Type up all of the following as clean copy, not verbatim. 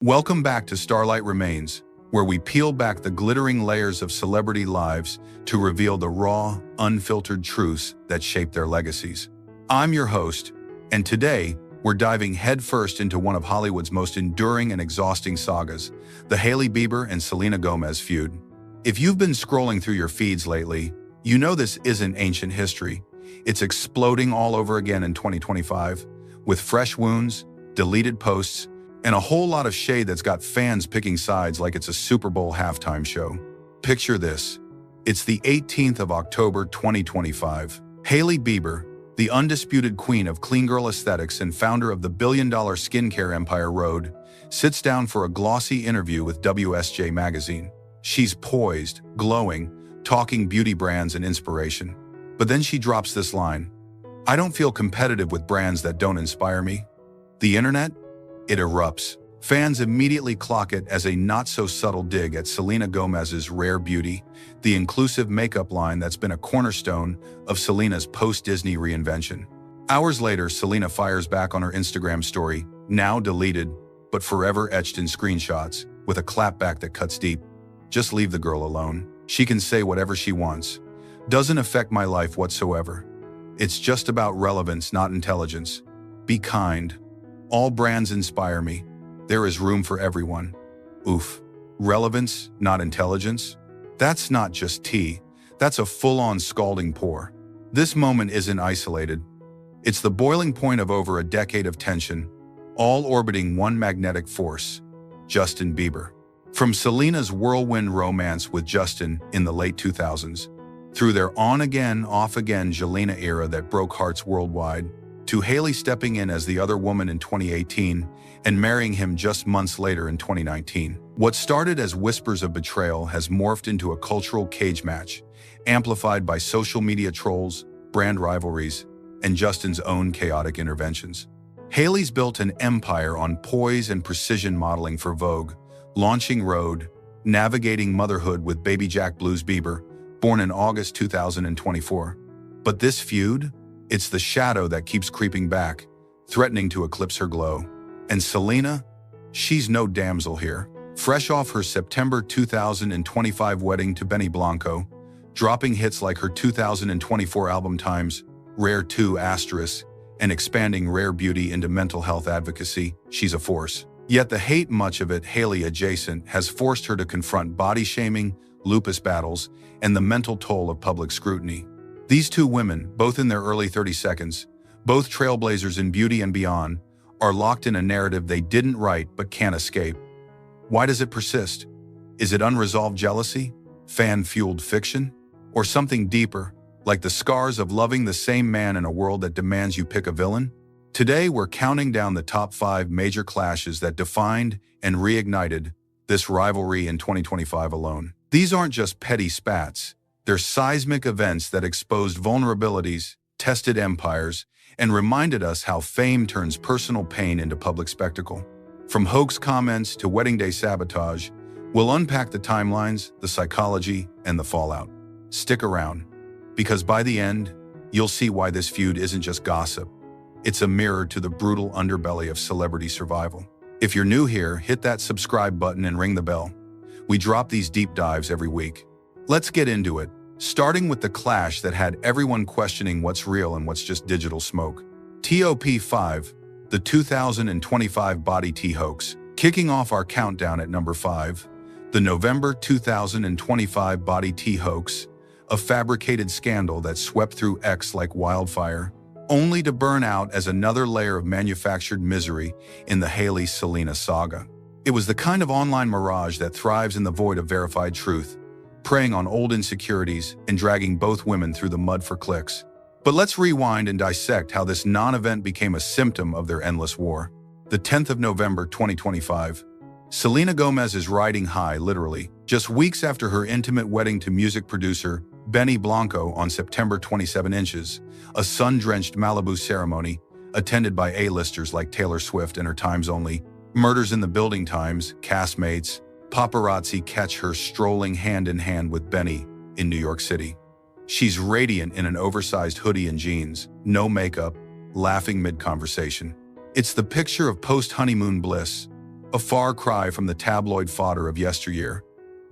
Welcome back to Starlight Remains, where we peel back the glittering layers of celebrity lives to reveal the raw, unfiltered truths that shape their legacies. I'm your host, and today we're diving headfirst into one of Hollywood's most enduring and exhausting sagas, the Hailey Bieber and Selena Gomez feud. If you've been scrolling through your feeds lately, you know this isn't ancient history. It's exploding all over again in 2025, with fresh wounds, deleted posts, and a whole lot of shade that's got fans picking sides like it's a Super Bowl halftime show. Picture this. It's the 18th of October 2025. Hailey Bieber, the undisputed queen of clean girl aesthetics and founder of the billion-dollar skincare empire Rhode, sits down for a glossy interview with WSJ magazine. She's poised, glowing, talking beauty brands and inspiration. But then she drops this line: "I don't feel competitive with brands that don't inspire me." The internet? It erupts. Fans immediately clock it as a not-so-subtle dig at Selena Gomez's rare beauty, the inclusive makeup line that's been a cornerstone of Selena's post-Disney reinvention. Hours later, Selena fires back on her Instagram story, now deleted, but forever etched in screenshots, with a clapback that cuts deep. "Just leave the girl alone. She can say whatever she wants. Doesn't affect my life whatsoever. It's just about relevance, not intelligence. Be kind. All brands inspire me. There is room for everyone." Oof. Relevance, not intelligence? That's not just tea. That's a full-on scalding pour. This moment isn't isolated. It's the boiling point of over a decade of tension, all orbiting one magnetic force: Justin Bieber. From Selena's whirlwind romance with Justin in the late 2000s, through their on-again, off-again Jelena era that broke hearts worldwide, to Hailey stepping in as the other woman in 2018 and marrying him just months later in 2019. What started as whispers of betrayal has morphed into a cultural cage match, amplified by social media trolls, brand rivalries, and Justin's own chaotic interventions. Hailey's built an empire on poise and precision modeling for Vogue, launching Rhode, navigating motherhood with baby Jack Blues Bieber, born in August 2024. But this feud? It's the shadow that keeps creeping back, threatening to eclipse her glow. And Selena? She's no damsel here. Fresh off her September 2025 wedding to Benny Blanco, dropping hits like her 2024 album Times, Rare 2 *, and expanding rare beauty into mental health advocacy, she's a force. Yet the hate, much of it Hailey adjacent, has forced her to confront body shaming, lupus battles, and the mental toll of public scrutiny. These two women, both in their early 30s, both trailblazers in beauty and beyond, are locked in a narrative they didn't write but can't escape. Why does it persist? Is it unresolved jealousy, fan-fueled fiction, or something deeper, like the scars of loving the same man in a world that demands you pick a villain? Today, we're counting down the top 5 major clashes that defined and reignited this rivalry in 2025 alone. These aren't just petty spats. They're seismic events that exposed vulnerabilities, tested empires, and reminded us how fame turns personal pain into public spectacle. From hoax comments to wedding day sabotage, we'll unpack the timelines, the psychology, and the fallout. Stick around, because by the end, you'll see why this feud isn't just gossip. It's a mirror to the brutal underbelly of celebrity survival. If you're new here, hit that subscribe button and ring the bell. We drop these deep dives every week. Let's get into it, starting with the clash that had everyone questioning what's real and what's just digital smoke. TOP5, the 2025 body tea hoax. Kicking off our countdown at number 5, the November 2025 body tea hoax, a fabricated scandal that swept through X like wildfire, only to burn out as another layer of manufactured misery in the Hailey-Selena saga. It was the kind of online mirage that thrives in the void of verified truth, preying on old insecurities and dragging both women through the mud for clicks. But let's rewind and dissect how this non-event became a symptom of their endless war. The 10th of November 2025. Selena Gomez is riding high, literally, just weeks after her intimate wedding to music producer Benny Blanco on September 27 inches, a sun-drenched Malibu ceremony attended by A-listers like Taylor Swift and her Times Only, Murders in the Building Times, castmates. Paparazzi catch her strolling hand-in-hand with Benny in New York City. She's radiant in an oversized hoodie and jeans, no makeup, laughing mid-conversation. It's the picture of post-honeymoon bliss, a far cry from the tabloid fodder of yesteryear.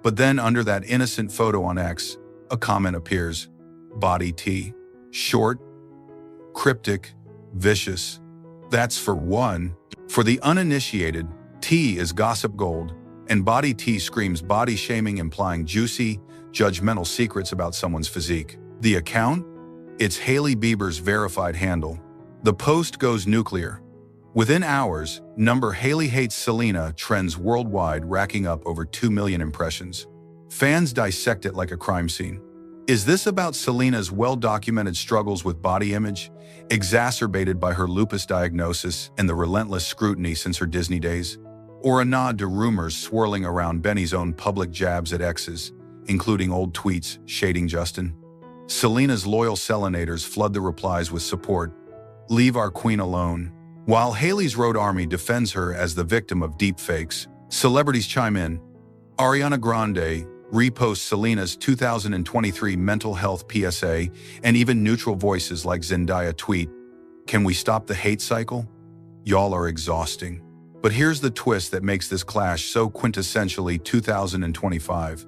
But then under that innocent photo on X, a comment appears. Body T. Short, cryptic, vicious. That's for one. For the uninitiated, T is gossip gold, and Body T screams body shaming, implying juicy, judgmental secrets about someone's physique. The account? It's Hailey Bieber's verified handle. The post goes nuclear. Within hours, number Hailey Hates Selena trends worldwide, racking up over 2 million impressions. Fans dissect it like a crime scene. Is this about Selena's well-documented struggles with body image, exacerbated by her lupus diagnosis and the relentless scrutiny since her Disney days? Or a nod to rumors swirling around Benny's own public jabs at exes, including old tweets shading Justin? Selena's loyal Selenators flood the replies with support. Leave our queen alone. While Hailey's road army defends her as the victim of deepfakes, celebrities chime in. Ariana Grande reposts Selena's 2023 mental health PSA, and even neutral voices like Zendaya tweet, "Can we stop the hate cycle? Y'all are exhausting." But here's the twist that makes this clash so quintessentially 2025.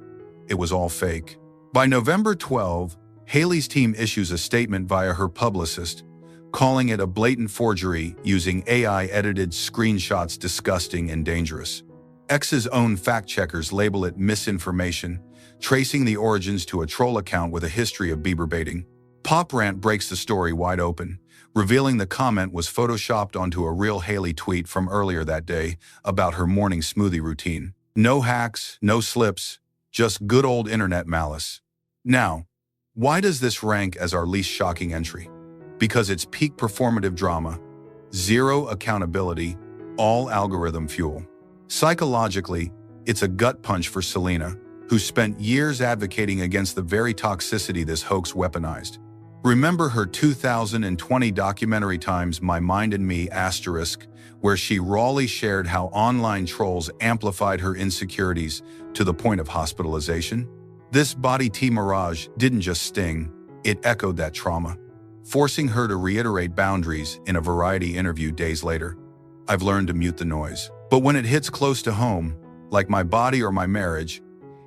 It was all fake. By November 12, Hailey's team issues a statement via her publicist, calling it a blatant forgery using AI-edited screenshots disgusting and dangerous. X's own fact-checkers label it misinformation, tracing the origins to a troll account with a history of Bieber baiting. Pop Rant breaks the story wide open, revealing the comment was photoshopped onto a real Hailey tweet from earlier that day about her morning smoothie routine. No hacks, no slips, just good old internet malice. Now, why does this rank as our least shocking entry? Because it's peak performative drama, zero accountability, all algorithm fuel. Psychologically, it's a gut punch for Selena, who spent years advocating against the very toxicity this hoax weaponized. Remember her 2020 documentary Times My Mind and Me *, where she rawly shared how online trolls amplified her insecurities to the point of hospitalization? This Body T mirage didn't just sting, it echoed that trauma, forcing her to reiterate boundaries in a Variety interview days later. I've learned to mute the noise. But when it hits close to home, like my body or my marriage,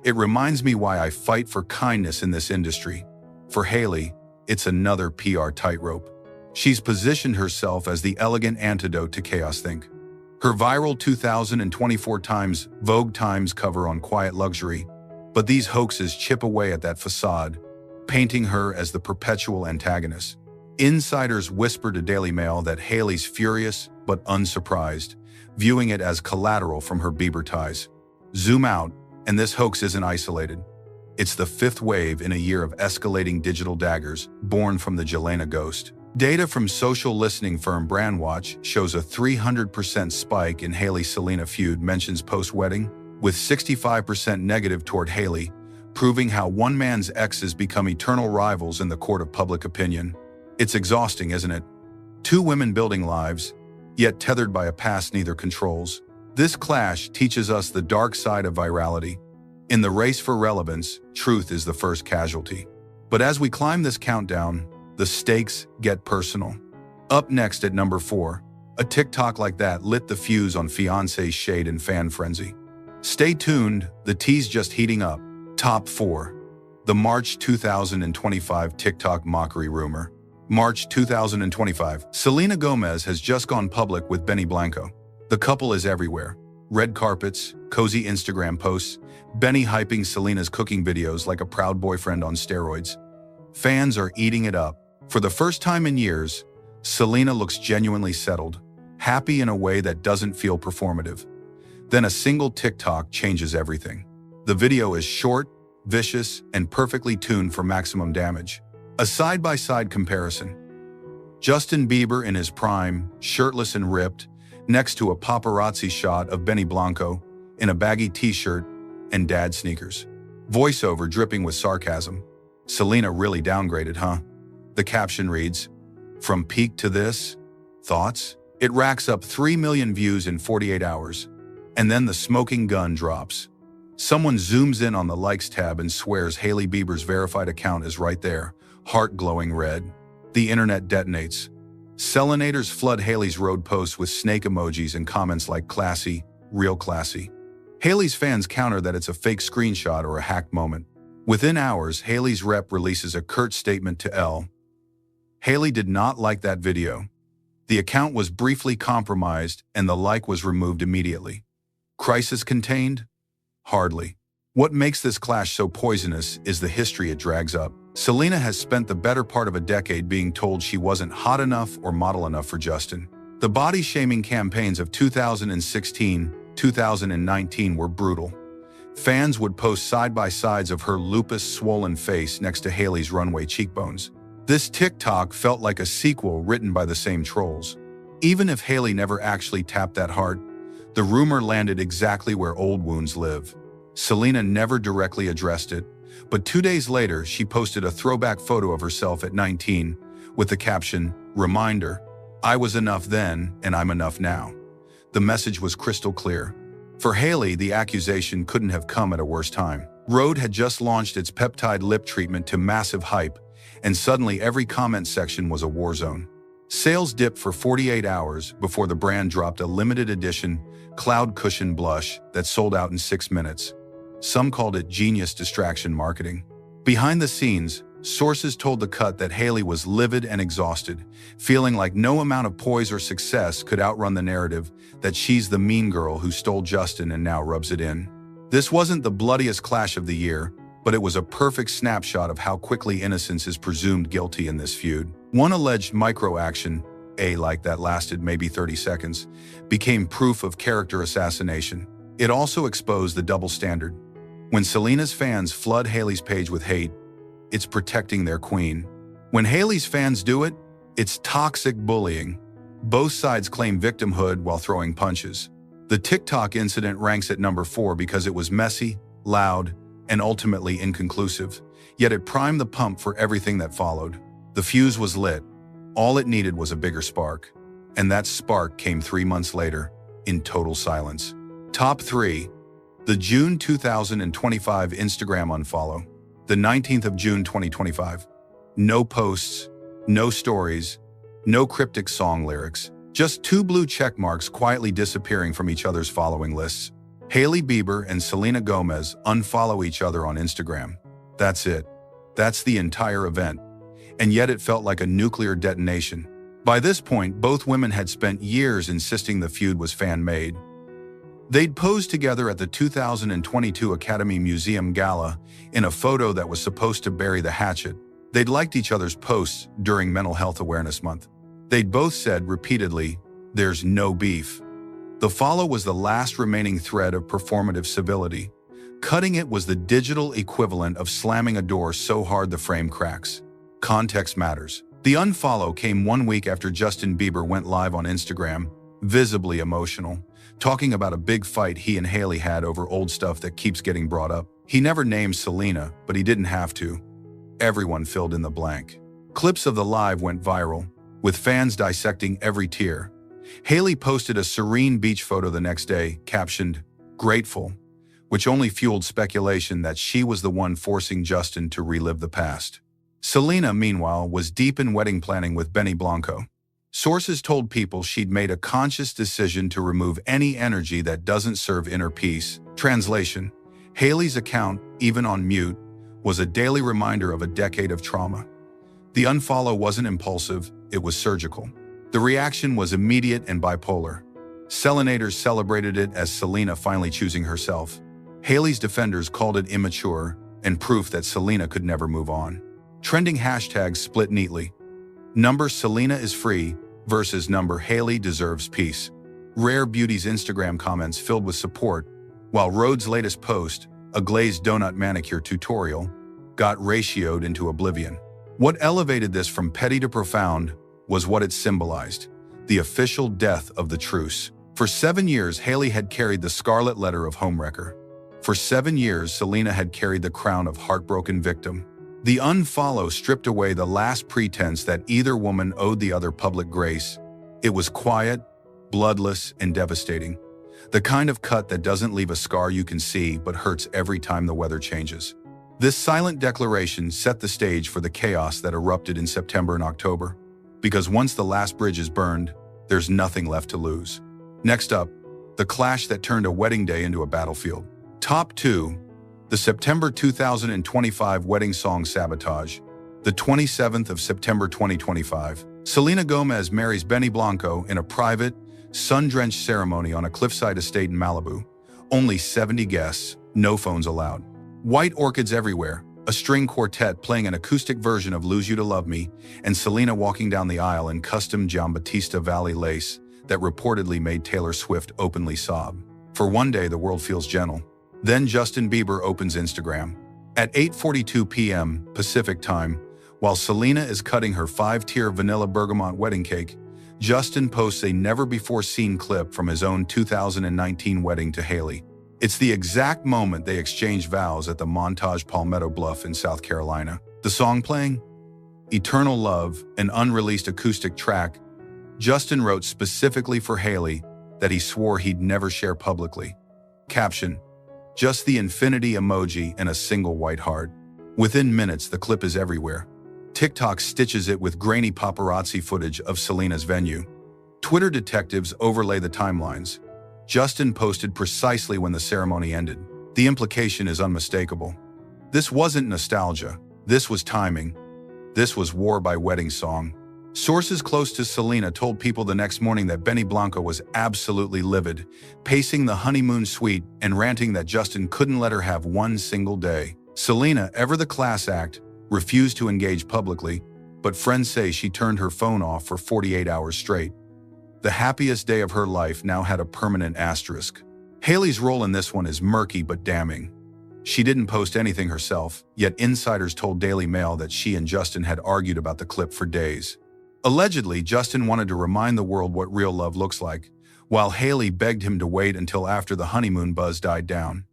it reminds me why I fight for kindness in this industry. For Hailey, it's another PR tightrope. She's positioned herself as the elegant antidote to chaos. Think. Her viral 2024 Vogue Times cover on quiet luxury, but these hoaxes chip away at that facade, painting her as the perpetual antagonist. Insiders whisper to Daily Mail that Hailey's furious but unsurprised, viewing it as collateral from her Bieber ties. Zoom out, and this hoax isn't isolated. It's the fifth wave in a year of escalating digital daggers born from the Jelena ghost. Data from social listening firm Brandwatch shows a 300% spike in Hailey-Selena feud mentions post-wedding, with 65% negative toward Hailey, proving how one man's exes become eternal rivals in the court of public opinion. It's exhausting, isn't it? Two women building lives, yet tethered by a past neither controls. This clash teaches us the dark side of virality. In the race for relevance, truth is the first casualty. But as we climb this countdown, the stakes get personal. Up next at number 4, a TikTok like that lit the fuse on fiancé's shade and fan frenzy. Stay tuned, the tea's just heating up. Top 4. The March 2025 TikTok mockery rumor. March 2025. Selena Gomez has just gone public with Benny Blanco. The couple is everywhere. Red carpets, cozy Instagram posts, Benny hyping Selena's cooking videos like a proud boyfriend on steroids. Fans are eating it up. For the first time in years, Selena looks genuinely settled, happy in a way that doesn't feel performative. Then a single TikTok changes everything. The video is short, vicious, and perfectly tuned for maximum damage. A side-by-side comparison. Justin Bieber in his prime, shirtless and ripped, next to a paparazzi shot of Benny Blanco in a baggy t-shirt and dad sneakers. Voiceover dripping with sarcasm. Selena really downgraded, huh? The caption reads, "From peak to this? Thoughts?" It racks up 3 million views in 48 hours. And then the smoking gun drops. Someone zooms in on the likes tab and swears Hailey Bieber's verified account is right there, heart glowing red. The internet detonates. Selenators flood Hailey's road posts with snake emojis and comments like classy, real classy. Hailey's fans counter that it's a fake screenshot or a hacked moment. Within hours, Hailey's rep releases a curt statement to Elle. Hailey did not like that video. The account was briefly compromised and the like was removed immediately. Crisis contained? Hardly. What makes this clash so poisonous is the history it drags up. Selena has spent the better part of a decade being told she wasn't hot enough or model enough for Justin. The body-shaming campaigns of 2016, 2019 were brutal. Fans would post side-by-sides of her lupus-swollen face next to Hailey's runway cheekbones. This TikTok felt like a sequel written by the same trolls. Even if Hailey never actually tapped that hard, the rumor landed exactly where old wounds live. Selena never directly addressed it, but 2 days later she posted a throwback photo of herself at 19 with the caption, "Reminder, I was enough then and I'm enough now." The message was crystal clear. For Hailey, the accusation couldn't have come at a worse time. Rhode had just launched its peptide lip treatment to massive hype, and suddenly every comment section was a war zone. Sales dipped for 48 hours before the brand dropped a limited edition cloud cushion blush that sold out in 6 minutes. Some called it genius distraction marketing. Behind the scenes, sources told The Cut that Hailey was livid and exhausted, feeling like no amount of poise or success could outrun the narrative that she's the mean girl who stole Justin and now rubs it in. This wasn't the bloodiest clash of the year, but it was a perfect snapshot of how quickly innocence is presumed guilty in this feud. One alleged micro-action, like that lasted maybe 30 seconds, became proof of character assassination. It also exposed the double standard. When Selena's fans flood Hailey's page with hate, it's protecting their queen. When Hailey's fans do it, it's toxic bullying. Both sides claim victimhood while throwing punches. The TikTok incident ranks at number 4 because it was messy, loud, and ultimately inconclusive, yet it primed the pump for everything that followed. The fuse was lit. All it needed was a bigger spark. And that spark came 3 months later, in total silence. Top 3. The June 2025 Instagram unfollow. The 19th of June 2025. No posts, no stories, no cryptic song lyrics. Just 2 blue check marks quietly disappearing from each other's following lists. Hailey Bieber and Selena Gomez unfollow each other on Instagram. That's it. That's the entire event. And yet it felt like a nuclear detonation. By this point, both women had spent years insisting the feud was fan-made. They'd posed together at the 2022 Academy Museum Gala in a photo that was supposed to bury the hatchet. They'd liked each other's posts during Mental Health Awareness Month. They'd both said repeatedly, "There's no beef." The follow was the last remaining thread of performative civility. Cutting it was the digital equivalent of slamming a door so hard the frame cracks. Context matters. The unfollow came 1 week after Justin Bieber went live on Instagram, visibly emotional, talking about a big fight he and Hailey had over old stuff that keeps getting brought up. He never named Selena, but he didn't have to. Everyone filled in the blank. Clips of the live went viral, with fans dissecting every tear. Hailey posted a serene beach photo the next day, captioned, "Grateful," which only fueled speculation that she was the one forcing Justin to relive the past. Selena, meanwhile, was deep in wedding planning with Benny Blanco. Sources told People she'd made a conscious decision to remove any energy that doesn't serve inner peace. Translation: Hailey's account, even on mute, was a daily reminder of a decade of trauma. The unfollow wasn't impulsive, it was surgical. The reaction was immediate and bipolar. Selenators celebrated it as Selena finally choosing herself. Hailey's defenders called it immature and proof that Selena could never move on. Trending hashtags split neatly. Number Selena is free versus number Hailey deserves peace. Rare Beauty's Instagram comments filled with support, while Rhode's latest post, a glazed donut manicure tutorial, got ratioed into oblivion. What elevated this from petty to profound was what it symbolized: the official death of the truce. For 7 years, Hailey had carried the scarlet letter of homewrecker. For 7 years, Selena had carried the crown of heartbroken victim. The unfollow stripped away the last pretense that either woman owed the other public grace. It was quiet, bloodless, and devastating. The kind of cut that doesn't leave a scar you can see but hurts every time the weather changes. This silent declaration set the stage for the chaos that erupted in September and October. Because once the last bridge is burned, there's nothing left to lose. Next up, the clash that turned a wedding day into a battlefield. Top 2. The September 2025 wedding song Sabotage. The 27th of September 2025, Selena Gomez marries Benny Blanco in a private, sun-drenched ceremony on a cliffside estate in Malibu. Only 70 guests, no phones allowed. White orchids everywhere, a string quartet playing an acoustic version of Lose You to Love Me, and Selena walking down the aisle in custom Giambattista Valley lace that reportedly made Taylor Swift openly sob. For one day, the world feels gentle. Then Justin Bieber opens Instagram. At 8:42 p.m. Pacific Time, while Selena is cutting her 5-tier vanilla bergamot wedding cake, Justin posts a never-before-seen clip from his own 2019 wedding to Hailey. It's the exact moment they exchanged vows at the Montage Palmetto Bluff in South Carolina. The song playing? Eternal Love, an unreleased acoustic track Justin wrote specifically for Hailey that he swore he'd never share publicly. Caption: just the infinity emoji and a single white heart. Within minutes, the clip is everywhere. TikTok stitches it with grainy paparazzi footage of Selena's venue. Twitter detectives overlay the timelines. Justin posted precisely when the ceremony ended. The implication is unmistakable. This wasn't nostalgia. This was timing. This was war by wedding song. Sources close to Selena told People the next morning that Benny Blanco was absolutely livid, pacing the honeymoon suite and ranting that Justin couldn't let her have one single day. Selena, ever the class act, refused to engage publicly, but friends say she turned her phone off for 48 hours straight. The happiest day of her life now had a permanent asterisk. Hailey's role in this one is murky but damning. She didn't post anything herself, yet insiders told Daily Mail that she and Justin had argued about the clip for days. Allegedly, Justin wanted to remind the world what real love looks like, while Hailey begged him to wait until after the honeymoon buzz died down.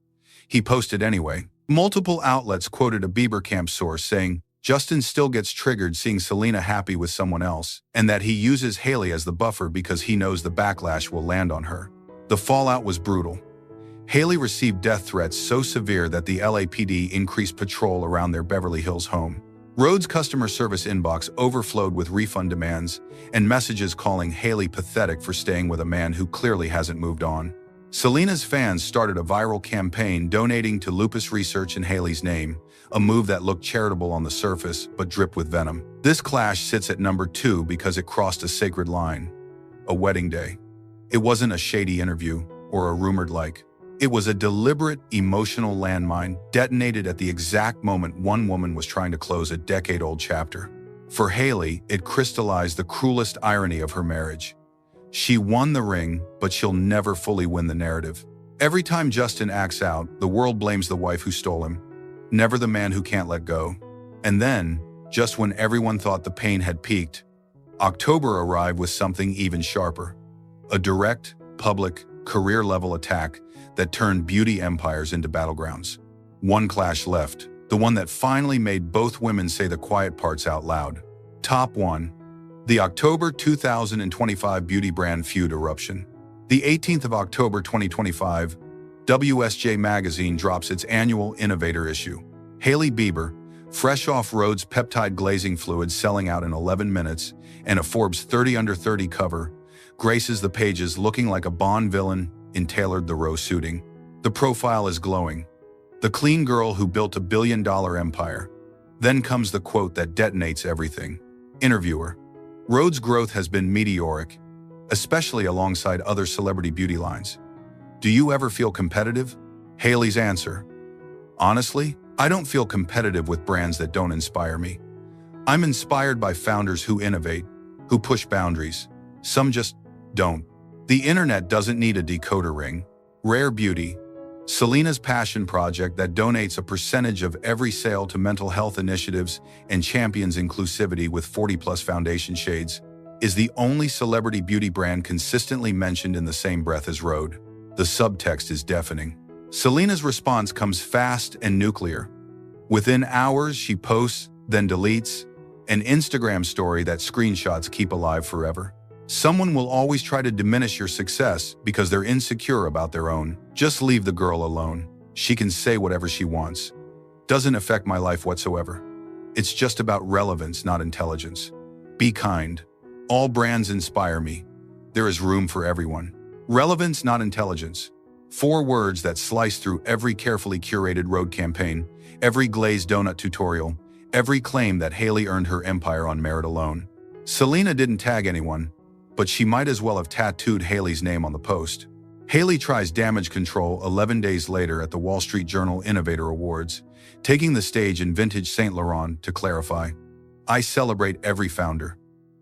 He posted anyway. Multiple outlets quoted a Bieber camp source saying, Justin still gets triggered seeing Selena happy with someone else, and that he uses Hailey as the buffer because he knows the backlash will land on her. The fallout was brutal. Hailey received death threats so severe that the LAPD increased patrol around their Beverly Hills home. Rhodes' customer service inbox overflowed with refund demands and messages calling Hailey pathetic for staying with a man who clearly hasn't moved on. Selena's fans started a viral campaign donating to lupus research in Hailey's name, a move that looked charitable on the surface but dripped with venom. This clash sits at number 2 because it crossed a sacred line. A wedding day. It wasn't a shady interview or a rumored like. It was a deliberate, emotional landmine detonated at the exact moment one woman was trying to close a decade-old chapter. For Hailey, it crystallized the cruelest irony of her marriage. She won the ring, but she'll never fully win the narrative. Every time Justin acts out, the world blames the wife who stole him, never the man who can't let go. And then, just when everyone thought the pain had peaked, October arrived with something even sharper. A direct, public, career-level attack that turned beauty empires into battlegrounds. One clash left, the one that finally made both women say the quiet parts out loud. Top 1. The October 2025 beauty brand feud eruption. The 18th of October 2025, WSJ Magazine drops its annual Innovator issue. Hailey Bieber, fresh off Rhodes peptide glazing fluid selling out in 11 minutes, and a Forbes 30 Under 30 cover, graces the pages looking like a Bond villain in Tailored the Row suiting. The profile is glowing. The clean girl who built a billion-dollar empire. Then comes the quote that detonates everything. Interviewer: Rhodes' growth has been meteoric, especially alongside other celebrity beauty lines. Do you ever feel competitive? Hailey's answer: honestly, I don't feel competitive with brands that don't inspire me. I'm inspired by founders who innovate, who push boundaries. Some just don't. The internet doesn't need a decoder ring. Rare Beauty, Selena's passion project that donates a percentage of every sale to mental health initiatives and champions inclusivity with 40+ foundation shades, is the only celebrity beauty brand consistently mentioned in the same breath as Rhode. The subtext is deafening. Selena's response comes fast and nuclear. Within hours, she posts, then deletes, an Instagram story that screenshots keep alive forever. Someone will always try to diminish your success because they're insecure about their own. Just leave the girl alone. She can say whatever she wants. Doesn't affect my life whatsoever. It's just about relevance, not intelligence. Be kind. All brands inspire me. There is room for everyone. Relevance, not intelligence. 4 words that slice through every carefully curated road campaign, every glazed donut tutorial, every claim that Hailey earned her empire on merit alone. Selena didn't tag anyone, but she might as well have tattooed Hailey's name on the post. Hailey tries damage control 11 days later at the Wall Street Journal Innovator Awards, taking the stage in vintage Saint Laurent to clarify, "I celebrate every founder.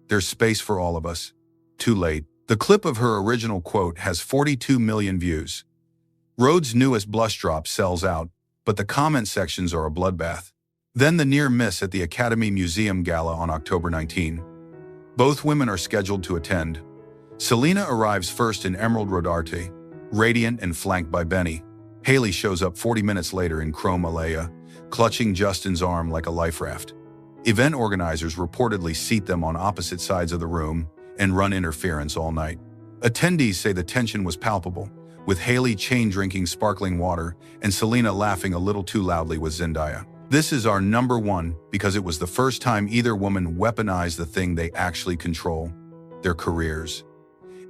There's space for all of us." Too late. The clip of her original quote has 42 million views. Rhodes' newest blush drop sells out, but the comment sections are a bloodbath. Then the near miss at the Academy Museum Gala on October 19. Both women are scheduled to attend. Selena arrives first in Emerald Rodarte, radiant and flanked by Benny. Hailey shows up 40 minutes later in Chrome Alea, clutching Justin's arm like a life raft. Event organizers reportedly seat them on opposite sides of the room and run interference all night. Attendees say the tension was palpable, with Hailey chain-drinking sparkling water and Selena laughing a little too loudly with Zendaya. This is our number 1 because it was the first time either woman weaponized the thing they actually control, their careers.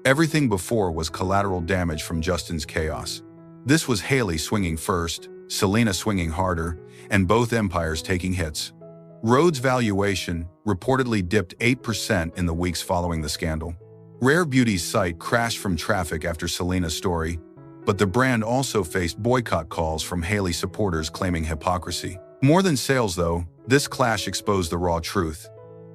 Everything before was collateral damage from Justin's chaos. This was Hailey swinging first, Selena swinging harder, and both empires taking hits. Rhodes' valuation reportedly dipped 8% in the weeks following the scandal. Rare Beauty's site crashed from traffic after Selena's story, but the brand also faced boycott calls from Hailey supporters claiming hypocrisy. More than sales, though, this clash exposed the raw truth.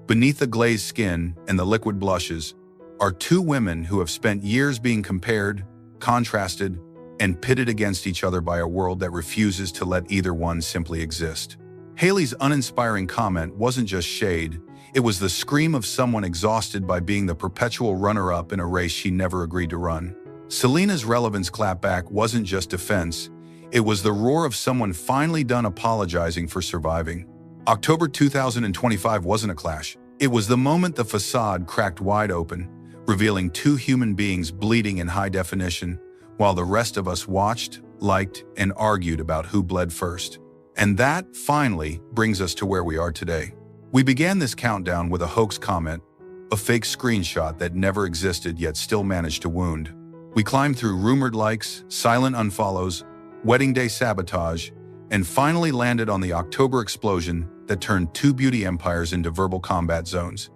Beneath the glazed skin and the liquid blushes are 2 women who have spent years being compared, contrasted, and pitted against each other by a world that refuses to let either one simply exist. Hailey's uninspiring comment wasn't just shade, it was the scream of someone exhausted by being the perpetual runner-up in a race she never agreed to run. Selena's relevance clapback wasn't just defense, it was the roar of someone finally done apologizing for surviving. October 2025 wasn't a clash. It was the moment the facade cracked wide open, revealing 2 human beings bleeding in high definition, while the rest of us watched, liked, and argued about who bled first. And that, finally, brings us to where we are today. We began this countdown with a hoax comment, a fake screenshot that never existed yet still managed to wound. We climbed through rumored likes, silent unfollows, wedding day sabotage, and finally landed on the October explosion that turned 2 beauty empires into verbal combat zones.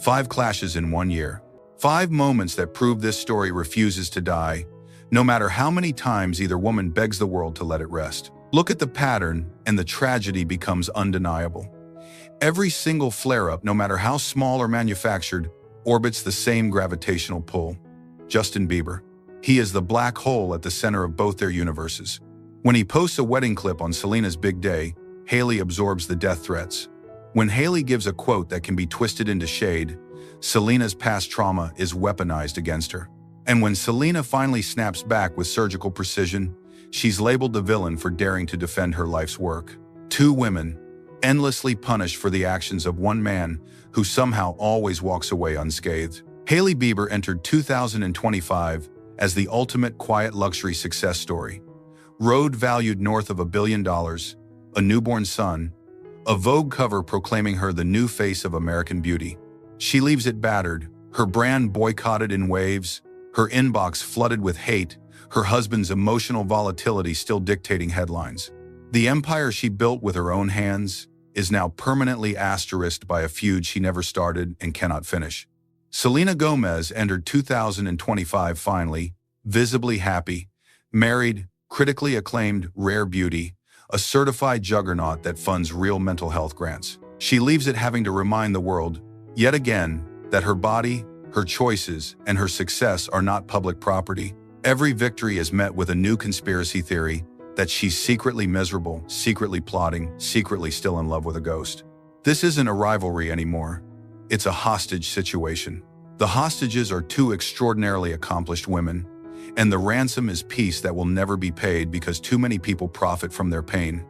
5 clashes in 1 year. 5 moments that prove this story refuses to die, no matter how many times either woman begs the world to let it rest. Look at the pattern, and the tragedy becomes undeniable. Every single flare-up, no matter how small or manufactured, orbits the same gravitational pull. Justin Bieber. He is the black hole at the center of both their universes. When he posts a wedding clip on Selena's big day, Hailey absorbs the death threats. When Hailey gives a quote that can be twisted into shade, Selena's past trauma is weaponized against her. And when Selena finally snaps back with surgical precision, she's labeled the villain for daring to defend her life's work. 2 women, endlessly punished for the actions of one man who somehow always walks away unscathed. Hailey Bieber entered 2025 as the ultimate quiet luxury success story. Rhode valued north of $1 billion, a newborn son, a Vogue cover proclaiming her the new face of American beauty. She leaves it battered, her brand boycotted in waves, her inbox flooded with hate, her husband's emotional volatility still dictating headlines. The empire she built with her own hands is now permanently asterisked by a feud she never started and cannot finish. Selena Gomez entered 2025 finally, visibly happy, married, critically acclaimed rare beauty, a certified juggernaut that funds real mental health grants. She leaves it having to remind the world, yet again, that her body, her choices, and her success are not public property. Every victory is met with a new conspiracy theory that she's secretly miserable, secretly plotting, secretly still in love with a ghost. This isn't a rivalry anymore. It's a hostage situation. The hostages are 2 extraordinarily accomplished women, and the ransom is peace that will never be paid because too many people profit from their pain.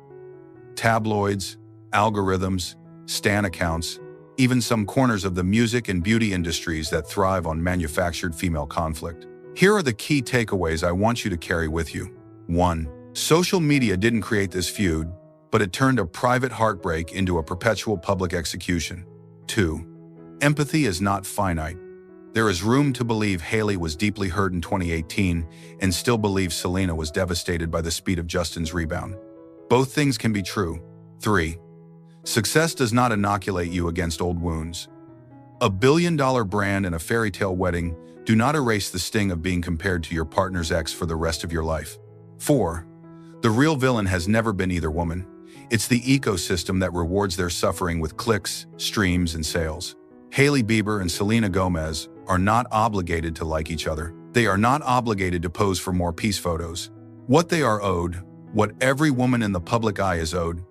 Tabloids, algorithms, stan accounts, even some corners of the music and beauty industries that thrive on manufactured female conflict. Here are the key takeaways I want you to carry with you. 1. Social media didn't create this feud, but it turned a private heartbreak into a perpetual public execution. 2. Empathy is not finite. There is room to believe Hailey was deeply hurt in 2018 and still believes Selena was devastated by the speed of Justin's rebound. Both things can be true. 3. Success does not inoculate you against old wounds. A billion-dollar brand and a fairy tale wedding do not erase the sting of being compared to your partner's ex for the rest of your life. 4. The real villain has never been either woman. It's the ecosystem that rewards their suffering with clicks, streams, and sales. Hailey Bieber and Selena Gomez are not obligated to like each other. They are not obligated to pose for more peace photos. What they are owed, what every woman in the public eye is owed,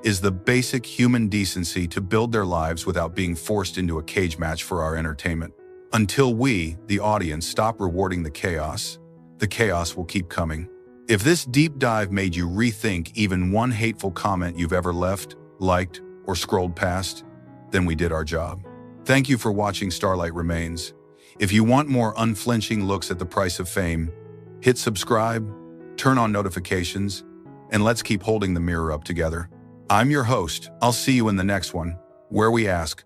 is the basic human decency to build their lives without being forced into a cage match for our entertainment. Until we, the audience, stop rewarding the chaos will keep coming. If this deep dive made you rethink even one hateful comment you've ever left, liked, or scrolled past, then we did our job. Thank you for watching Starlight Remains. If you want more unflinching looks at the price of fame, hit subscribe, turn on notifications, and let's keep holding the mirror up together. I'm your host. I'll see you in the next one, where we ask,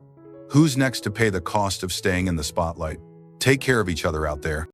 who's next to pay the cost of staying in the spotlight? Take care of each other out there.